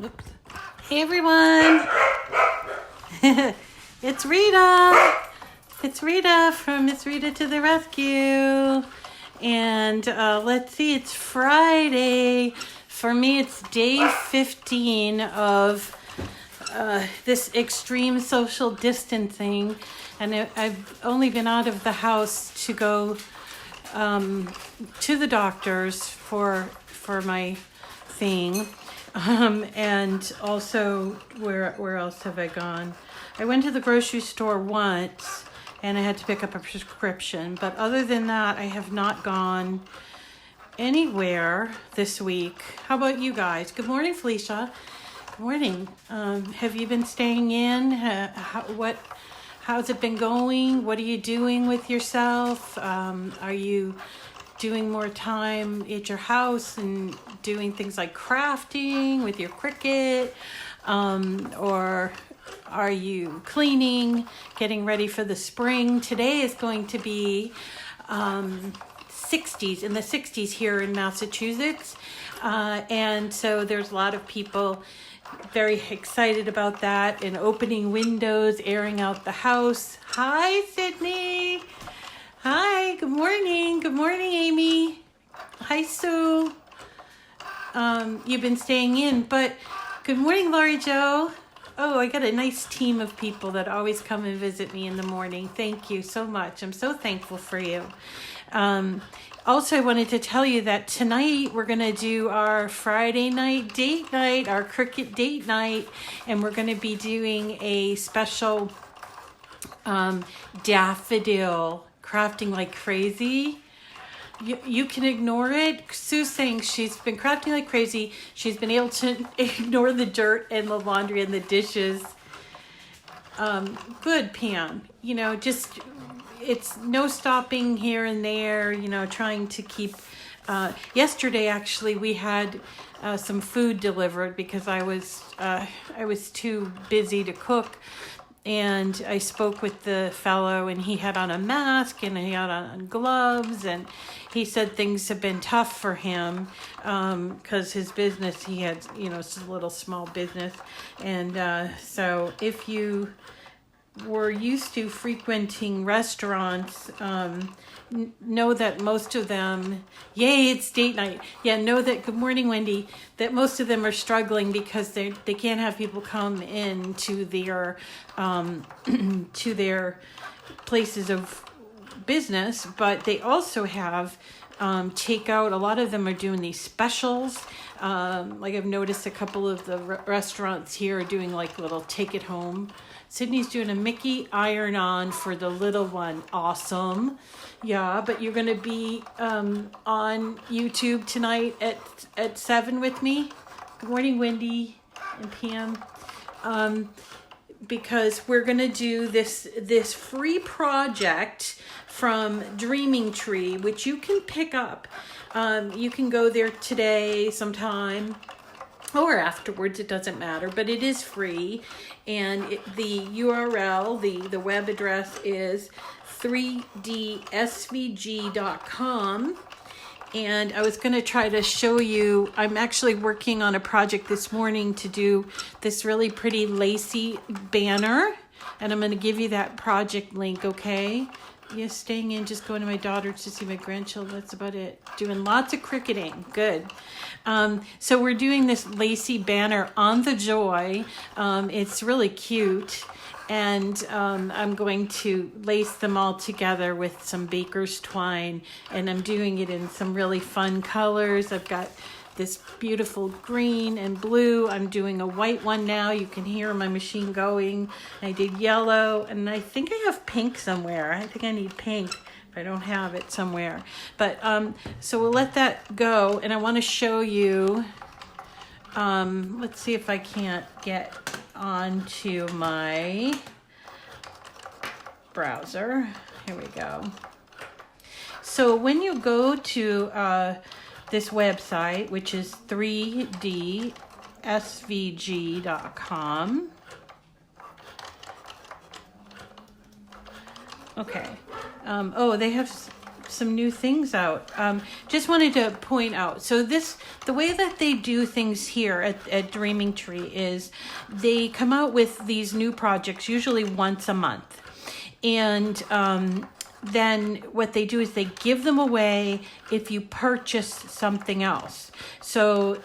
Oops. Hey everyone, it's Rita. It's Rita from Miss Rita to the Rescue. And let's see, it's Friday. For me, it's day 15 of this extreme social distancing. And I've only been out of the house to go to the doctors for my thing. And also, where else have I gone? I went to the grocery store once and I had to pick up a prescription. But other than that, I have not gone anywhere this week. How about you guys? Good morning, Felicia. Good morning. Have you been staying in? How's it been going? What are you doing with yourself? Are you doing more time at your house and doing things like crafting with your Cricut? Or are you cleaning, getting ready for the spring? Today is going to be 60s, in the 60s here in Massachusetts. And so there's a lot of people very excited about that and opening windows, airing out the house. Hi, Sydney. Hi, good morning. Good morning, Amy. Hi, Sue. You've been staying in, but good morning, Lori Jo. Oh, I got a nice team of people that always come and visit me in the morning. Thank you so much. I'm so thankful for you. Also, I wanted to tell you that tonight we're going to do our Friday night date night, our Cricut date night, and we're going to be doing a special daffodil crafting like crazy. You can ignore it. Sue's saying she's been crafting like crazy. She's been able to ignore the dirt and the laundry and the dishes. Good, Pam. Just it's no stopping here and there, trying to keep... yesterday, actually, we had some food delivered because I was too busy to cook. And I spoke with the fellow, and he had on a mask and he had on gloves, and he said things have been tough for him because his business, he had, it's a little small business. And so if you were used to frequenting restaurants, know that most of them, yay, it's date night. Yeah, know that, good morning, Wendy, that most of them are struggling because they can't have people come in to their to their places of business, but they also have takeout. A lot of them are doing these specials. Like I've noticed a couple of the restaurants here are doing like little take it home. Sydney's doing a Mickey iron-on for the little one. Awesome. Yeah, but you're going to be on YouTube tonight at 7 with me. Good morning, Wendy and Pam. Because we're going to do this free project from Dreaming Tree, which you can pick up. You can go there today sometime or afterwards, it doesn't matter, but it is free. And the URL, the web address is 3dsvg.com. And I was going to try to show you, I'm actually working on a project this morning to do this really pretty lacy banner. And I'm going to give you that project link, okay? Yes, staying in, just going to my daughter's to see my grandchildren. That's about it. Doing lots of cricketing. Good. So we're doing this lacy banner on the Joy. It's really cute. And I'm going to lace them all together with some baker's twine. And I'm doing it in some really fun colors. I've got this beautiful green and blue. I'm doing a white one now. You can hear my machine going. I did yellow, and I think I have pink somewhere. I think I need pink if I don't have it somewhere. But so we'll let that go, and I want to show you. Let's see if I can't get onto my browser. Here we go. So when you go to this website, which is 3dsvg.com. Okay. They have some new things out. Just wanted to point out, so the way that they do things here at Dreaming Tree is they come out with these new projects usually once a month. And then what they do is they give them away if you purchase something else. So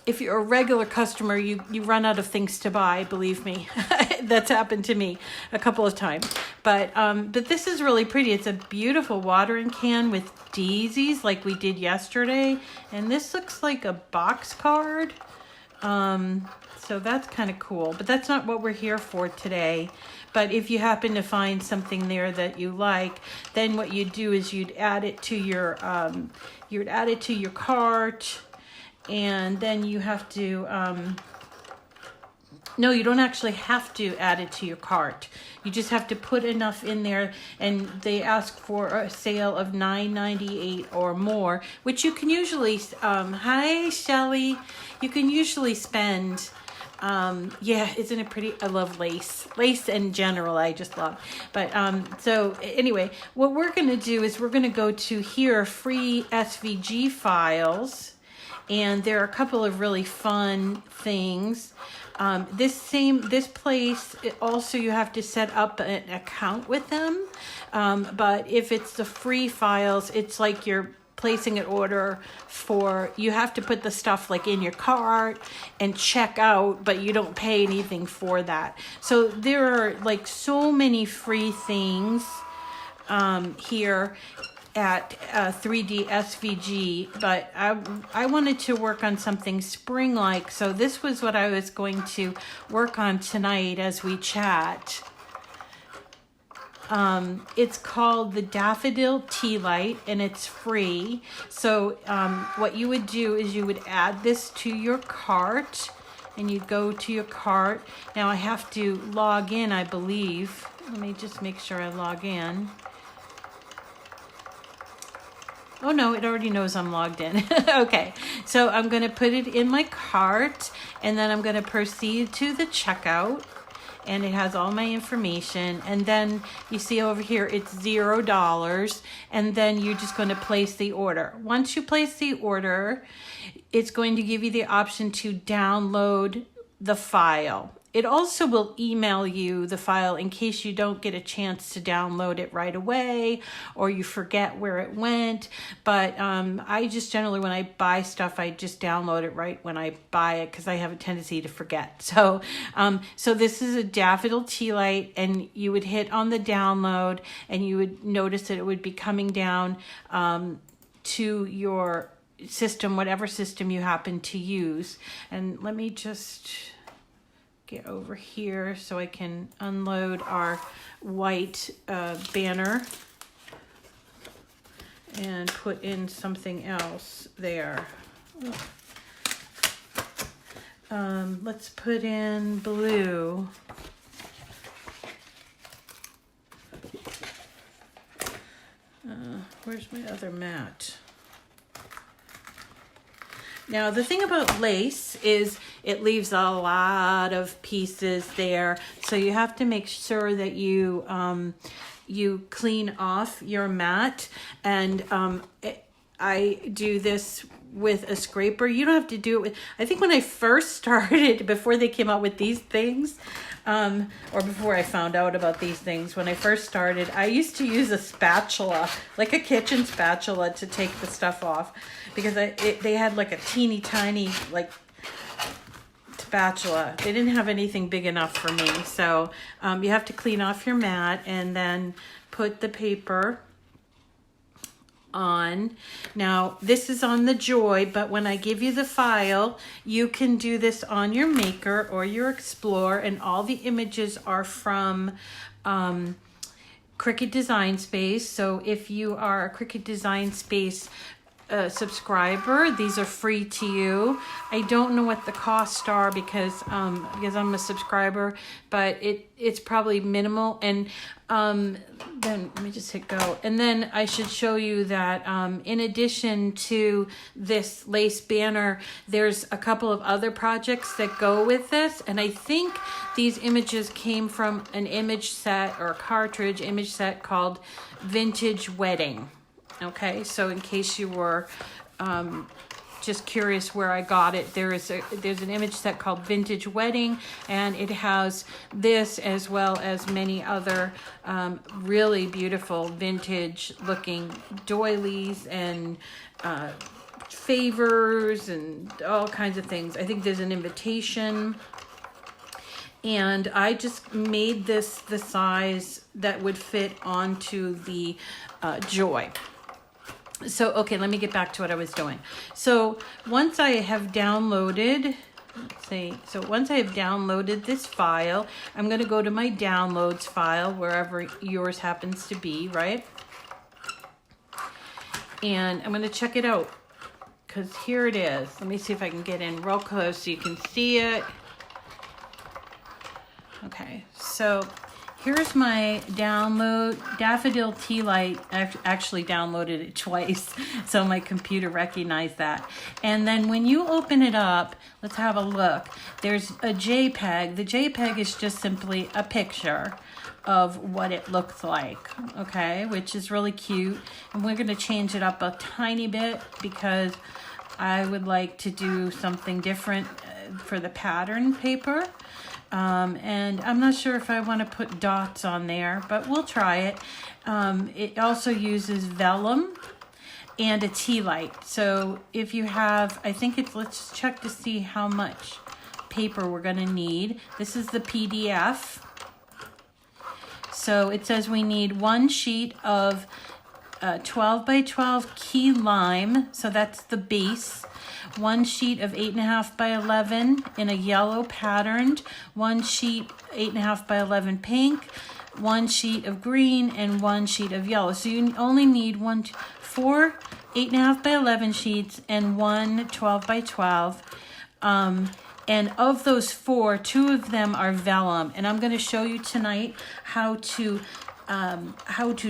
if you're a regular customer, you run out of things to buy, believe me. That's happened to me a couple of times. But this is really pretty. It's a beautiful watering can with daisies like we did yesterday. And this looks like a box card. So that's kind of cool. But that's not what we're here for today. But if you happen to find something there that you like, then what you'd do is you'd add it to your cart. And then you have to, no, you don't actually have to add it to your cart. You just have to put enough in there, and they ask for a sale of $9.98 or more, which you can usually, hi, Shelly, you can usually spend, yeah, isn't it pretty? I love lace. Lace in general, I just love. But, so anyway, what we're going to do is we're going to go to here, free SVG files. And there are a couple of really fun things. This place, also you have to set up an account with them. But if it's the free files, it's like you're placing an order for, you have to put the stuff like in your cart and check out, but you don't pay anything for that. So there are like so many free things here at 3D SVG, but I wanted to work on something spring-like, so this was what I was going to work on tonight as we chat. It's called the Daffodil Tea Light, and it's free. So what you would do is you would add this to your cart, and you go to your cart. Now I have to log in, I believe. Let me just make sure I log in. Oh no, it already knows I'm logged in. Okay, so I'm going to put it in my cart, and then I'm going to proceed to the checkout, and it has all my information. And then you see over here, it's $0, and then you're just going to place the order. Once you place the order, it's going to give you the option to download the file. It also will email you the file in case you don't get a chance to download it right away or you forget where it went. But I just generally, when I buy stuff, I just download it right when I buy it because I have a tendency to forget. So this is a Daffodil Tea Light, and you would hit on the download, and you would notice that it would be coming down to your system, whatever system you happen to use. And let me just get over here so I can unload our white banner and put in something else there. Let's put in blue. Where's my other mat? Now, the thing about lace is it leaves a lot of pieces there. So you have to make sure that you clean off your mat. And I do this with a scraper. You don't have to do it with, I think when I first started, before they came out with these things, or before I found out about these things, when I first started, I used to use a spatula, like a kitchen spatula, to take the stuff off, because they had like a teeny tiny like spatula. They didn't have anything big enough for me. So you have to clean off your mat and then put the paper on. Now this is on the Joy, but when I give you the file, you can do this on your Maker or your Explorer, and all the images are from Cricut Design Space. So if you are a Cricut Design Space a subscriber, these are free to you. I don't know what the costs are because I'm a subscriber, but it's probably minimal. And then let me just hit go. And then I should show you that in addition to this lace banner, there's a couple of other projects that go with this. And I think these images came from an image set or a cartridge image set called Vintage Wedding. Okay, so in case you were just curious where I got it, there's an image set called Vintage Wedding, and it has this as well as many other really beautiful vintage looking doilies and favors and all kinds of things. I think there's an invitation. And I just made this the size that would fit onto the Joy. So, okay, let me get back to what I was doing. So once I have downloaded, once I have downloaded this file, I'm going to go to my downloads file, wherever yours happens to be, right? And I'm going to check it out, because here it is. Let me see if I can get in real close so you can see it. Okay, so here's my download, Daffodil Tea Light. I actually downloaded it twice, so my computer recognized that. And then when you open it up, let's have a look. There's a JPEG. The JPEG is just simply a picture of what it looks like, okay, which is really cute. And we're gonna change it up a tiny bit because I would like to do something different for the pattern paper. And I'm not sure if I want to put dots on there, but we'll try it. It also uses vellum and a tea light. So if you have, let's check to see how much paper we're going to need. This is the PDF. So it says we need 1 sheet of 12 by 12 key lime. So that's the base. 1 sheet of 8.5 by 11 in a yellow patterned, 1 sheet 8.5 by 11 pink, 1 sheet of green, and 1 sheet of yellow. So you only need 4 8.5 by 11 sheets and 1 12 by 12. And of those 4, 2 of them are vellum. And I'm going to show you tonight how to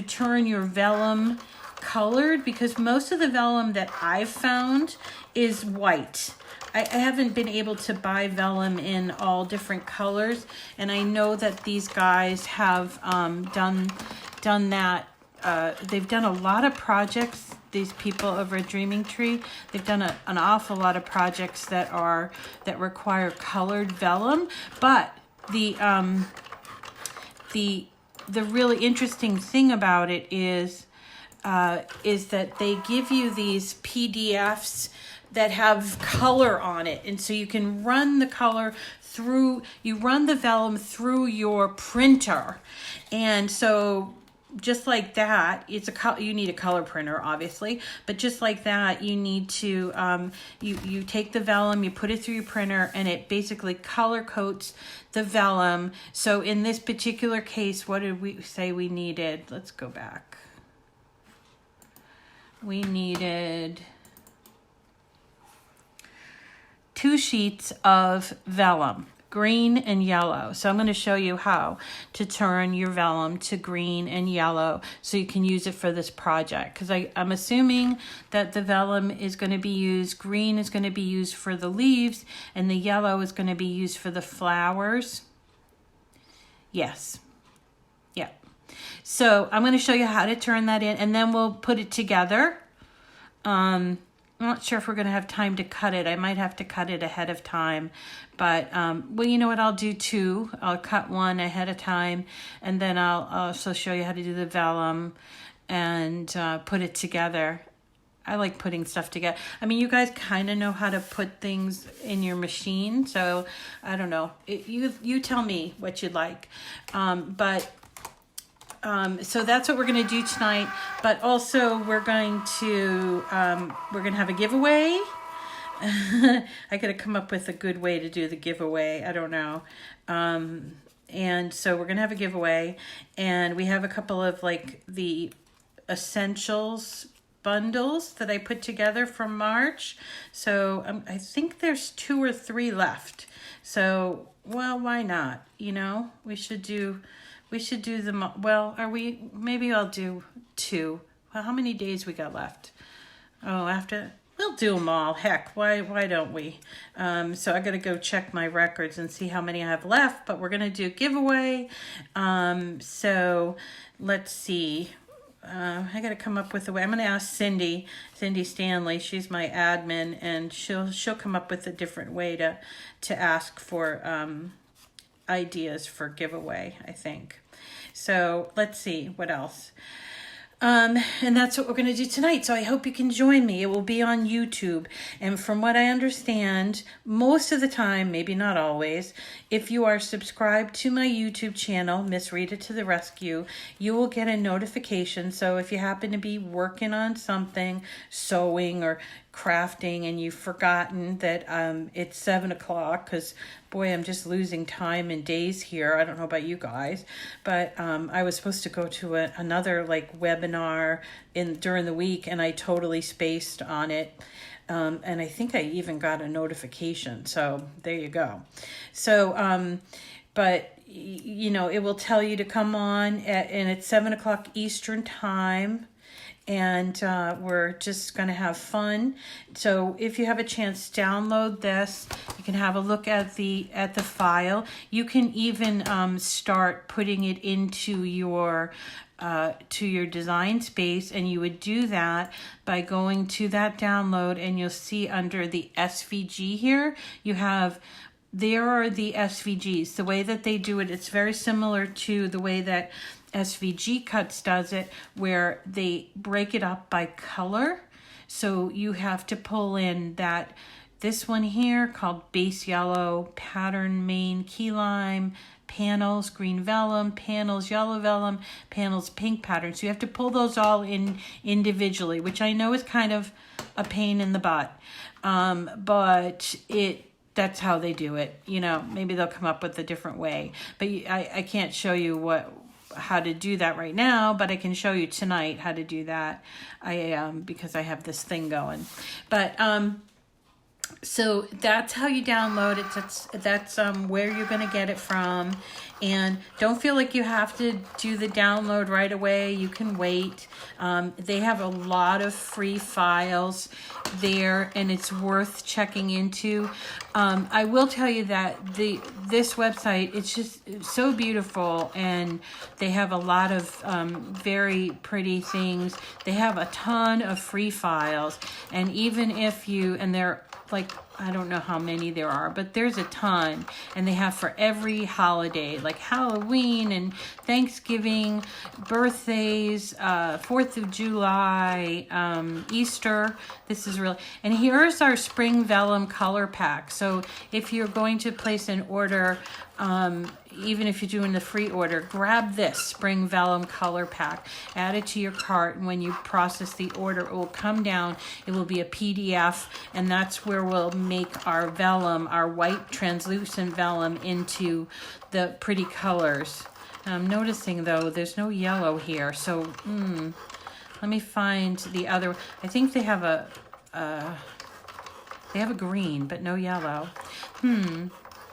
turn your vellum colored, because most of the vellum that I've found is white. I haven't been able to buy vellum in all different colors, and I know that these guys have done that. They've done a lot of projects, these people over at Dreaming Tree. They've done an awful lot of projects that require colored vellum, but the really interesting thing about it is that they give you these PDFs that have color on it. And so you can run the color through, you run the vellum through your printer. And so just like that, you need a color printer, obviously, but just like that, you need to, you take the vellum, you put it through your printer, and it basically color coats the vellum. So in this particular case, what did we say we needed? Let's go back. We needed 2 sheets of vellum, green and yellow. So I'm going to show you how to turn your vellum to green and yellow so you can use it for this project. Because I'm assuming that the vellum is going to be used, green is going to be used for the leaves, and the yellow is going to be used for the flowers. Yes. Yeah. So I'm going to show you how to turn that in, and then we'll put it together. I'm not sure if we're going to have time to cut it. I might have to cut it ahead of time. But, well, you know what? I'll do 2. I'll cut 1 ahead of time. And then I'll also show you how to do the vellum and put it together. I like putting stuff together. I mean, you guys kind of know how to put things in your machine. So, I don't know. You tell me what you'd like. So that's what we're going to do tonight. But also we're going to have a giveaway. I got to come up with a good way to do the giveaway. I don't know. And so we're going to have a giveaway, and we have a couple of like the essentials bundles that I put together from March. So I think there's 2 or 3 left. So, well, why not? You know, we should do them. Well, maybe I'll do 2. Well, how many days we got left? Oh, we'll do them all. Heck, why don't we? So I got to go check my records and see how many I have left, but we're going to do a giveaway. So let's see. I got to come up with a way. I'm going to ask Cindy Stanley. She's my admin, and she'll come up with a different way to ask for ideas for giveaway, I think. So let's see what else. And that's what we're going to do tonight. So I hope you can join me. It will be on YouTube. And from what I understand, most of the time, maybe not always, if you are subscribed to my YouTube channel, Miss Rita to the Rescue, you will get a notification. So if you happen to be working on something, sewing or crafting, and you've forgotten that it's 7 o'clock, because boy, I'm just losing time and days here. I don't know about you guys, but I was supposed to go to another like webinar during the week, and I totally spaced on it. And I think I even got a notification. So there you go. So, but you know, it will tell you to come on and it's 7 o'clock Eastern time. And we're just going to have fun. So if you have a chance, download this. You can have a look at the file. You can even start putting it into your design space, and you would do that by going to that download, and you'll see under the SVG here, there are the SVGs. The way that they do it, it's very similar to the way that SVG Cuts does it, where they break it up by color. So you have to pull in this one here called base yellow, pattern main key lime, panels green vellum, panels yellow vellum, panels pink pattern. So you have to pull those all in individually, which I know is kind of a pain in the butt, but that's how they do it. You know, maybe they'll come up with a different way, but I can't show you how to do that right now, but I can show you tonight how to do that. Because I have this thing going, but so that's how you download it. That's where you're going to get it from. And don't feel like you have to do the download right away. You can wait. They have a lot of free files there, and it's worth checking into. I will tell you that this website, it's just so beautiful, and they have a lot of very pretty things. They have a ton of free files, and even if and they're like, I don't know how many there are, but there's a ton, and they have for every holiday, like Halloween and Thanksgiving, birthdays, 4th of July, Easter. This is really, and here's our spring vellum color pack. So if you're going to place an order, even if you're doing the free order, grab this spring vellum color pack, add it to your cart, and when you process the order, it will come down. It will be a PDF, and that's where we'll make our vellum, our white translucent vellum, into the pretty colors. I'm noticing though there's no yellow here, so let me find the other. I think they have a green, but no yellow.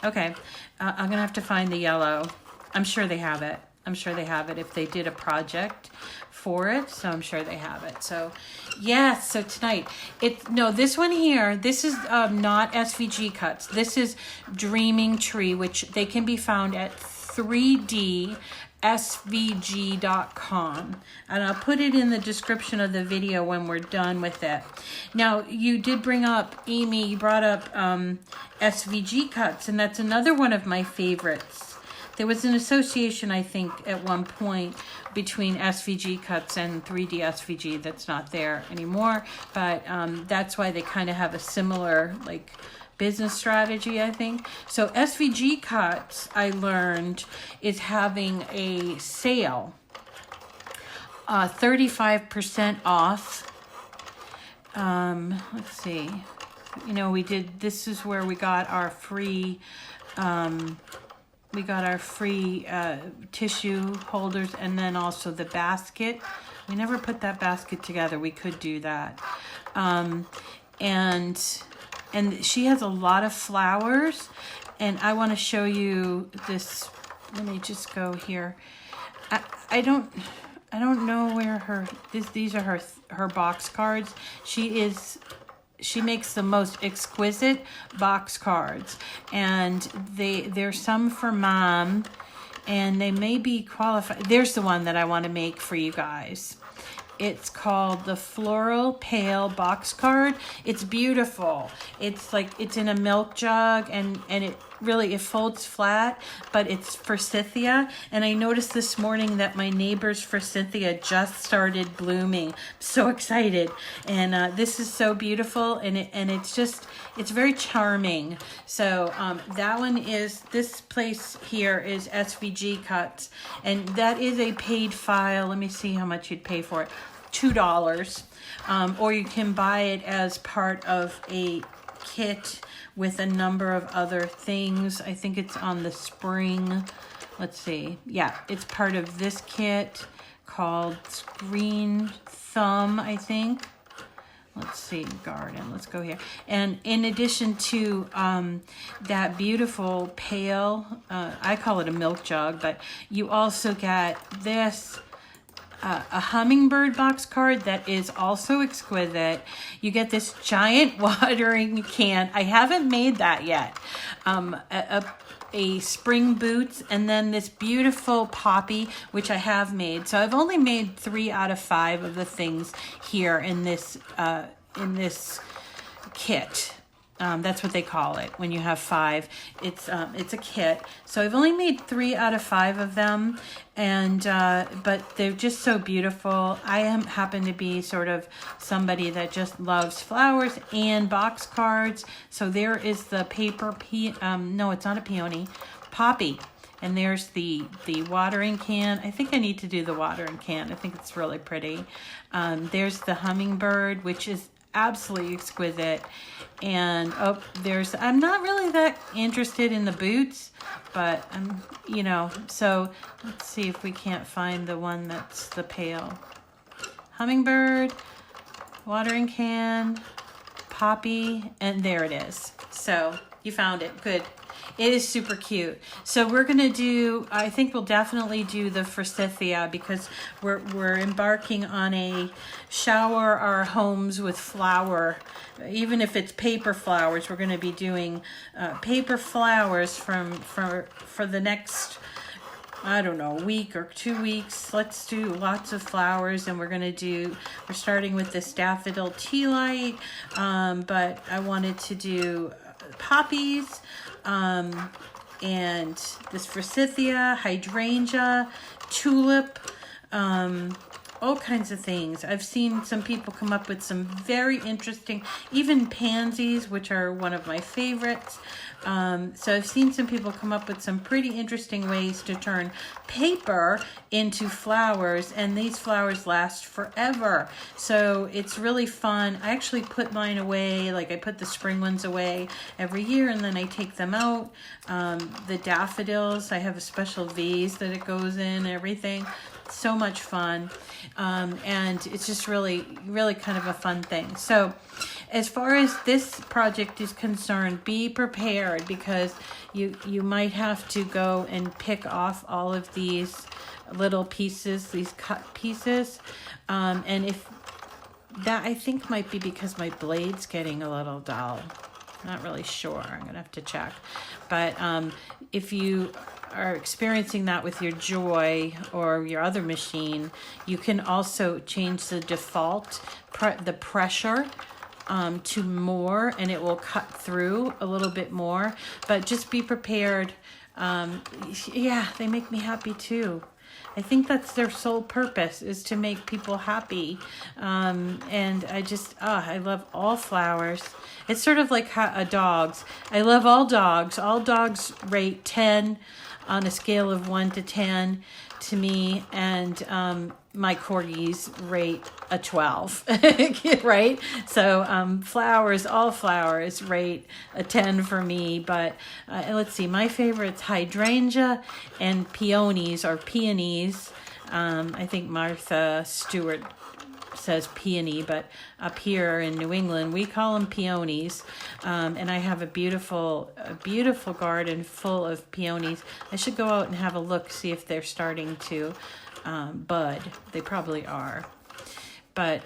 Okay, I'm gonna have to find the yellow. I'm sure they have it. If they did a project for it, so I'm sure they have it. So yes, so tonight, this one here, this is not SVG Cuts. This is Dreaming Tree, which they can be found at 3dsvg.com, and I'll put it in the description of the video when we're done with it. Now, you did bring up, Amy, you brought up SVG Cuts, and that's another one of my favorites. There was an association, I think, at one point between SVG Cuts and 3D SVG that's not there anymore, but that's why they kind of have a similar, like, business strategy, I think. So SVG Cuts, I learned, is having a sale, 35% off. Let's see. You know, this is where we got our free, tissue holders, and then also the basket We never put that basket together. We could do that. And she has a lot of flowers, and I want to show you this. Let me just go here. I don't know where these are her box cards. She makes the most exquisite box cards, and there's some for Mom, and they may be qualified. There's the one that I want to make for you guys. It's called the Floral Pail box card. It's beautiful. It's like it's in a milk jug, and it folds flat, but it's forsythia. And I noticed this morning that my neighbor's forsythia just started blooming. I'm so excited. And this is so beautiful, and it's very charming. So that one is, this place here is SVG Cuts, and that is a paid file. Let me see how much you'd pay for it. $2. Or you can buy it as part of a kit with a number of other things. I think it's on the spring. Let's see. Yeah, it's part of this kit called Green Thumb, I think. Let's see, garden. Let's go here. And in addition to that beautiful pail, I call it a milk jug, but you also get this a hummingbird box card that is also exquisite. You get this giant watering can. I haven't made that yet. A spring boots, and then this beautiful poppy, which I have made. So I've only made 3 out of 5 of the things here in this kit. That's what they call it when you have 5. It's a kit. So I've only made 3 out of 5 of them, and but they're just so beautiful. I happen to be sort of somebody that just loves flowers and box cards. So there is the paper no, it's not a peony, poppy. And there's the watering can. I think I need to do the watering can. I think it's really pretty. There's the hummingbird, which is absolutely exquisite. And I'm not really that interested in the boots, but so let's see if we can't find the one that's the pail. Hummingbird, watering can, poppy, and there it is. So you found it. Good. It is super cute. So we're going to do, I think we'll definitely do the forsythia, because we're embarking on a shower our homes with flower. Even if it's paper flowers, we're going to be doing paper flowers for the next, I don't know, week or 2 weeks. Let's do lots of flowers, and we're starting with this Daffodil Tea Light, but I wanted to do poppies, and this forsythia, hydrangea, tulip, all kinds of things. I've seen some people come up with some very interesting, even pansies, which are one of my favorites. So I've seen some people come up with some pretty interesting ways to turn paper into flowers, and these flowers last forever. So it's really fun. I actually put mine away, like I put the spring ones away every year, and then I take them out. The daffodils, I have a special vase that it goes in and everything. So much fun. And it's just really, really kind of a fun thing. So as far as this project is concerned, be prepared, because you might have to go and pick off all of these little pieces, these cut pieces. And if that, I think, might be because my blade's getting a little dull. Not really sure. I'm going to have to check. But if you are experiencing that with your Joy or your other machine, you can also change the default, the pressure to more, and it will cut through a little bit more. But just be prepared. Yeah, they make me happy too. I think that's their sole purpose, is to make people happy. And I love all flowers. It's sort of like dogs. I love all dogs. All dogs rate 10 on a scale of 1 to 10 to me, and my corgis rate a 12, right? So all flowers rate a 10 for me, but let's see, my favorites, hydrangea and peonies, or peonies. I think Martha Stewart says peony, but up here in New England we call them peonies. And I have a beautiful garden full of peonies. I should go out and have a look, see if they're starting to bud. They probably are. But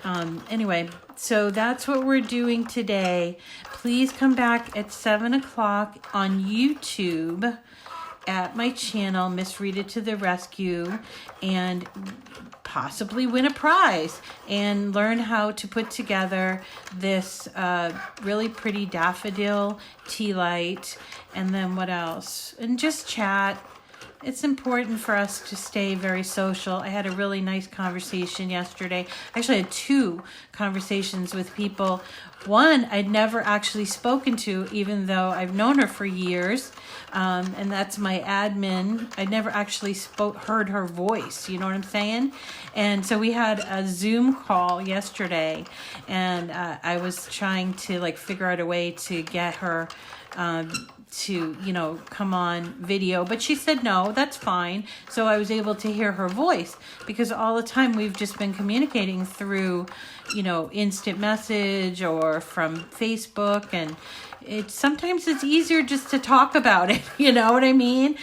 anyway, so that's what we're doing today. Please come back at 7 o'clock on YouTube at my channel, Miss Rita to the Rescue, and possibly win a prize and learn how to put together this really pretty daffodil tea light. And then what else? And just chat. It's important for us to stay very social. I had a really nice conversation yesterday. Actually, I had 2 conversations with people. One I'd never actually spoken to, even though I've known her for years. And that's my admin. I'd never actually heard her voice. You know what I'm saying? And so we had a Zoom call yesterday, and I was trying to figure out a way to get her to, come on video, but she said, no, that's fine. So I was able to hear her voice, because all the time we've just been communicating through, instant message or from Facebook, and sometimes it's easier just to talk about it. You know what I mean?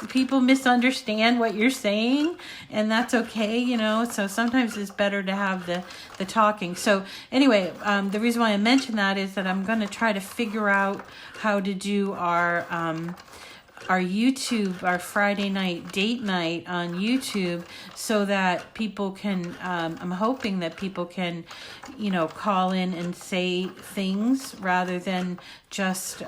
People misunderstand what you're saying, and that's okay, so sometimes it's better to have the talking. So anyway, the reason why I mention that is that I'm going to try to figure out how to do our YouTube, our Friday night date night on YouTube, so that people can, I'm hoping that people can, call in and say things rather than just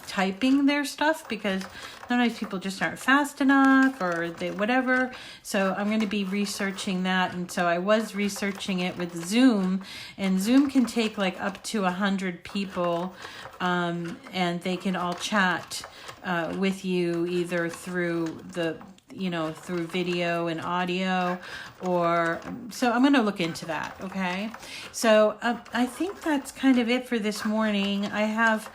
typing their stuff, because sometimes people just aren't fast enough or whatever. So I'm going to be researching that. And so I was researching it with Zoom, and Zoom can take up to 100 people, and they can all chat with you either through through video and audio, or so I'm going to look into that. Okay. So I think that's kind of it for this morning. I have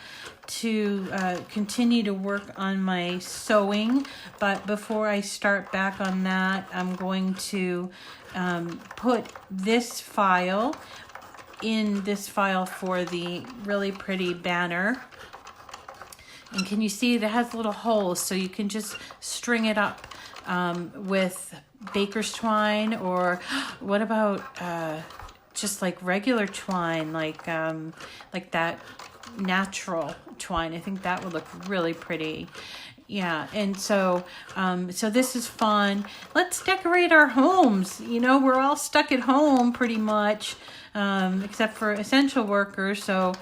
to continue to work on my sewing, but before I start back on that, I'm going to put this file in this file for the really pretty banner. And can you see it has little holes, so you can just string it up with baker's twine, or what about just regular twine, like that natural twine. I think that would look really pretty. Yeah, and so so this is fun. Let's decorate our homes. We're all stuck at home pretty much, except for essential workers. So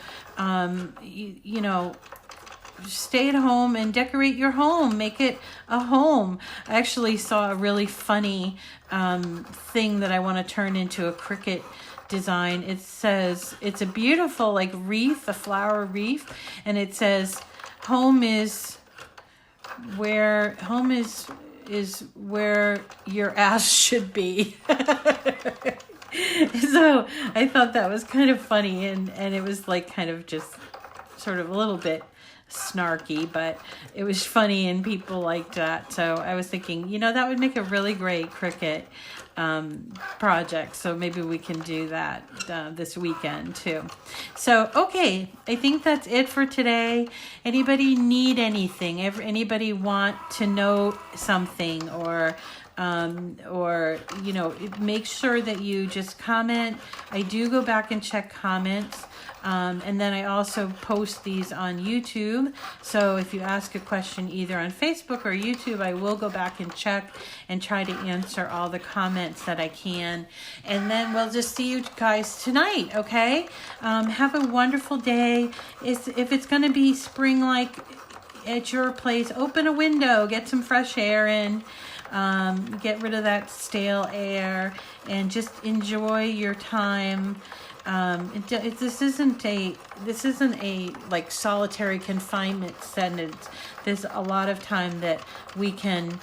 stay at home and decorate your home. Make it a home. I actually saw a really funny thing that I want to turn into a Cricut design. It says, it's a beautiful wreath, a flower wreath, and it says, home is where your ass should be. So I thought that was kind of funny, and it was kind of just sort of a little bit snarky, but it was funny and people liked that. So I was thinking, that would make a really great Cricut project. So maybe we can do that this weekend too. So, okay, I think that's it for today. Anybody need anything? Anybody want to know something, or make sure that you just comment. I do go back and check comments. And then I also post these on YouTube. So if you ask a question either on Facebook or YouTube, I will go back and check and try to answer all the comments that I can. And then we'll just see you guys tonight, okay? Have a wonderful day. If it's going to be spring-like at your place, open a window, get some fresh air in. Get rid of that stale air and just enjoy your time. This isn't a solitary confinement sentence. There's a lot of time that we can,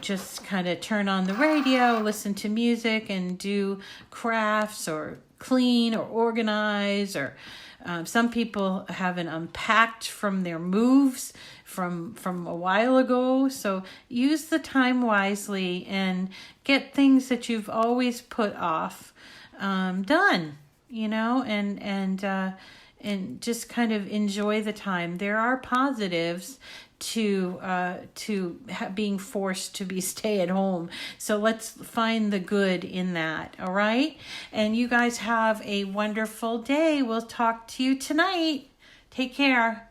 just kind of turn on the radio, listen to music, and do crafts or clean or organize, or some people haven't unpacked from their moves from a while ago. So use the time wisely and get things that you've always put off done, and just kind of enjoy the time. There are positives to being forced to stay at home. So let's find the good in that. All right. And you guys have a wonderful day. We'll talk to you tonight. Take care.